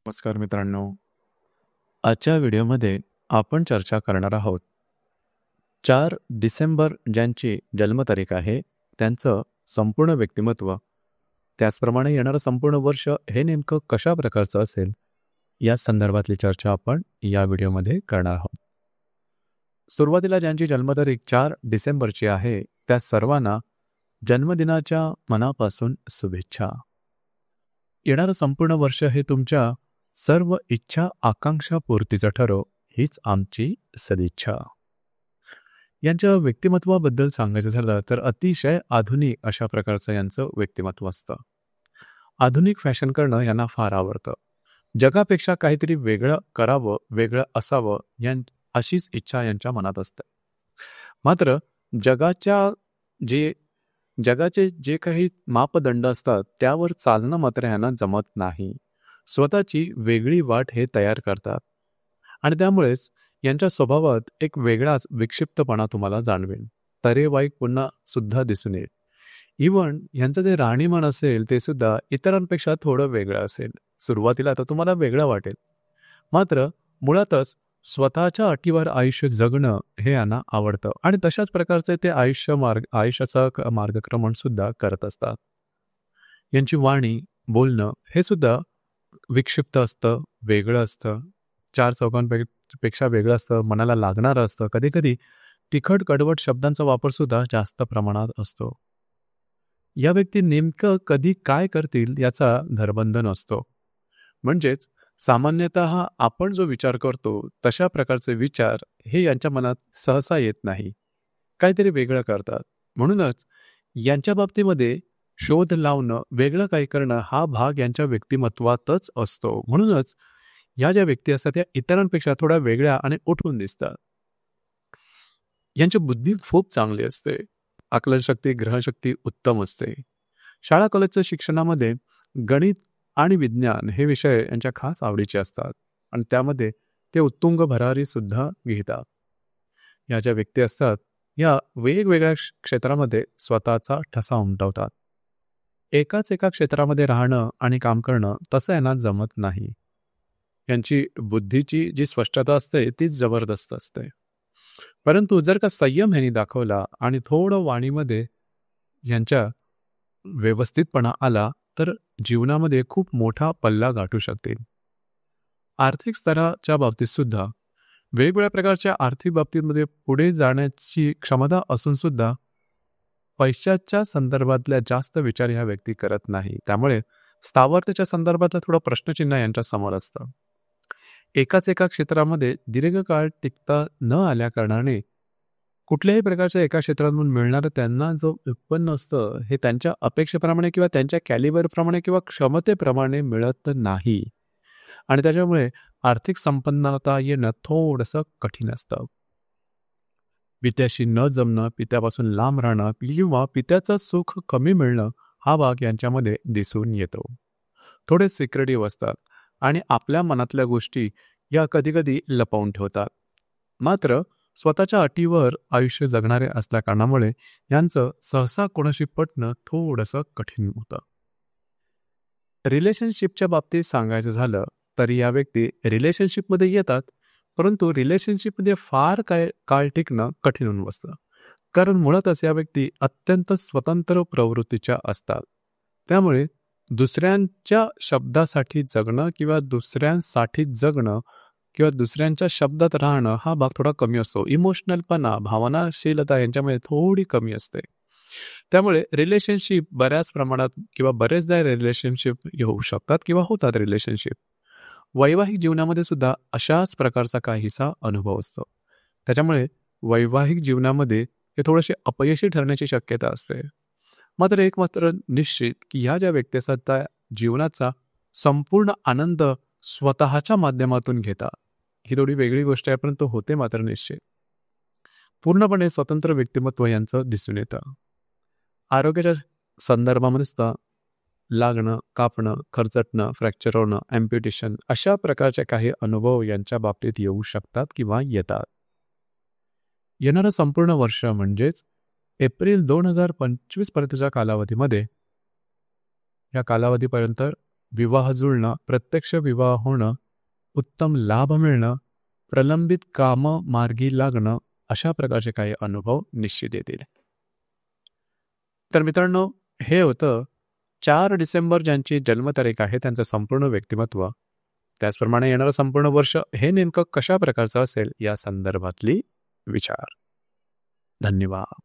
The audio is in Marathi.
नमस्कार मित्रांनो. आजच्या व्हिडिओमध्ये आपण चर्चा करणार आहोत 4 डिसेंबर ज्यांची जन्मतारीख आहे त्यांचं संपूर्ण व्यक्तिमत्व, त्याचप्रमाणे येणारं संपूर्ण वर्ष हे नेमकं कशा प्रकारचं असेल या संदर्भातली चर्चा आपण या व्हिडिओमध्ये करणार आहोत. सुरुवातीला ज्यांची जन्मतारीख 4 डिसेंबरची आहे त्या सर्वांना जन्मदिनाच्या मनापासून शुभेच्छा. येणारं संपूर्ण वर्ष हे तुमच्या सर्व इच्छा आकांक्षा पूर्तीचं ठरो हीच आमची सदिच्छा. यांच्या व्यक्तिमत्वाबद्दल सांगायचं झालं तर अतिशय आधुनिक अशा प्रकारचं यांचं व्यक्तिमत्व असतं. आधुनिक फॅशन करणं यांना फार आवडतं. जगापेक्षा काहीतरी वेगळं करावं, वेगळं असावं अशीच इच्छा यांच्या मनात असते. मात्र जगाचे जे काही मापदंड असतात त्यावर चालणं मात्र यांना जमत नाही. स्वतःची वेगळी वाट हे तयार करतात आणि त्यामुळेच यांच्या स्वभावात एक वेगळाच विक्षिप्तपणा तुम्हाला जाणवेल. तरेवाईक पुन्हा सुद्धा दिसून येईल. इव्हन यांचं जे राहणीमान असेल ते सुद्धा इतरांपेक्षा थोडं वेगळं असेल. सुरुवातीला तर तुम्हाला वेगळं वाटेल, मात्र मुळातच स्वतःच्या अटीवर आयुष्य जगणं हे यांना आवडतं आणि तशाच प्रकारचे ते आयुष्याचा मार्गक्रमण सुद्धा करत असतात. यांची वाणी, बोलणं हे सुद्धा विक्षिप्त असतं, वेगळं असतं, 4 चौघांपेक्षा वेगळं असतं, मनाला लागणारं असतं. कधी कधी तिखट कडवट शब्दांचा वापर सुद्धा जास्त प्रमाणात असतो. या व्यक्ती नेमकं कधी काय करतील याचा धरबंध नसतो. म्हणजेच सामान्यतः आपण जो विचार करतो तशा प्रकारचे विचार हे यांच्या मनात सहसा येत नाही. काहीतरी वेगळं करतात. म्हणूनच यांच्या बाबतीमध्ये शोध लावणं, वेगळं काही करणं हा भाग यांच्या व्यक्तिमत्वातच असतो. म्हणूनच या ज्या व्यक्ती असतात त्या इतरांपेक्षा थोड्या वेगळ्या आणि उठून दिसतात. यांची बुद्धी खूप चांगली असते. आकलनशक्ती, ग्रहणशक्ती उत्तम असते. शाळा कॉलेजच्या शिक्षणामध्ये गणित आणि विज्ञान हे विषय यांच्या खास आवडीचे असतात आणि त्यामध्ये ते उत्तुंग भरारी सुद्धा घेतात. या ज्या व्यक्ती असतात या वेगवेगळ्या क्षेत्रामध्ये स्वतःचा ठसा उमटवतात. एका क्षेत्रामध्ये राहणं आणि काम करणं तसं यांना जमत नाही. यांची बुद्धीची जी स्पष्टता असते तीच जबरदस्त असते. परंतु जर का संयम ह्यांनी दाखवला आणि थोडं वाणीमध्ये यांच्या व्यवस्थितपणा आला तर जीवनामध्ये खूप मोठा पल्ला गाठू शकतील. आर्थिक स्तराच्या बाबतीत सुद्धा वेगवेगळ्या प्रकारच्या आर्थिक बाबतीमध्ये पुढे जाण्याची क्षमता असून सुद्धा पैशाच्या संदर्भातल्या जास्त विचार ह्या व्यक्ती करत नाही. त्यामुळे स्थावरतेच्या संदर्भातलं थोडं प्रश्नचिन्ह यांच्या समोर असतं. एका क्षेत्रामध्ये दीर्घकाळ टिकता न आल्या कारणाने कुठल्याही प्रकारच्या एका क्षेत्रातून मिळणारं त्यांना जो उत्पन्न असतं हे त्यांच्या अपेक्षेप्रमाणे किंवा त्यांच्या कॅलिबरप्रमाणे किंवा क्षमतेप्रमाणे मिळत नाही आणि त्याच्यामुळे आर्थिक संपन्नता येणं थोडंसं कठीण असतं. पित्याशी न जमणं, पित्यापासून लांब राहणं किंवा पित्याचं सुख कमी मिळणं हा भाग यांच्यामध्ये दिसून येतो. थोडे सिक्रेटिव्ह असतात आणि आपल्या मनातल्या गोष्टी या कधीकधी लपवून ठेवतात. मात्र स्वतःच्या अटीवर आयुष्य जगणारे असल्या कारणामुळे यांचं सहसा कोणाशी पटणं थोडंसं कठीण होतं. रिलेशनशिपच्या बाबतीत सांगायचं झालं तर या व्यक्ती रिलेशनशिपमध्ये येतात, परंतु रिलेशनशिपमध्ये फार काळ टिकणं कठीण होऊन बसतं. कारण मुळातच या व्यक्ती अत्यंत स्वतंत्र प्रवृत्तीच्या असतात. त्यामुळे दुसऱ्यांच्या शब्दासाठी जगणं किंवा दुसऱ्यांच्या शब्दात राहणं हा भाग थोडा कमी असतो. इमोशनलपणा, भावनाशीलता यांच्यामध्ये थोडी कमी असते. त्यामुळे रिलेशनशिप बऱ्याच प्रमाणात किंवा बरेचदा रिलेशनशिप होऊ शकतात किंवा होतात रिलेशनशिप. वैवाहिक जीवनामध्ये सुद्धा अशाच प्रकारचा काहीसा अनुभव असतो. त्याच्यामुळे वैवाहिक जीवनामध्ये हे थोडेसे अपयशी ठरण्याची शक्यता असते. मात्र निश्चित की ह्या ज्या व्यक्ती असतात त्या जीवनाचा संपूर्ण आनंद स्वतःच्या माध्यमातून घेतात. ही थोडी वेगळी गोष्ट आहे, परंतु होते मात्र निश्चित. पूर्णपणे स्वतंत्र व्यक्तिमत्व यांचं दिसून येतं. आरोग्याच्या संदर्भामध्ये सुद्धा लागणं, कापणं, खरचटणं, फ्रॅक्चर होणं, ॲम्प्युटेशन अशा प्रकारचे काही अनुभव यांच्या बाबतीत येऊ शकतात किंवा येतात. येणारं संपूर्ण वर्ष म्हणजेच एप्रिल 2025 पर्यंतच्या कालावधीमध्ये या कालावधीपर्यंत विवाह जुळणं, प्रत्यक्ष विवाह होणं, उत्तम लाभ मिळणं, प्रलंबित कामं मार्गी लागणं, अशा प्रकारचे काही अनुभव निश्चित येतील. तर मित्रांनो, हे होतं 4 डिसेंबर ज्यांची जन्मतारीख आहे त्यांचं संपूर्ण व्यक्तिमत्व. त्याचप्रमाणे येणारं संपूर्ण वर्ष हे नेमकं कशा प्रकारचं असेल या संदर्भातली विचार. धन्यवाद.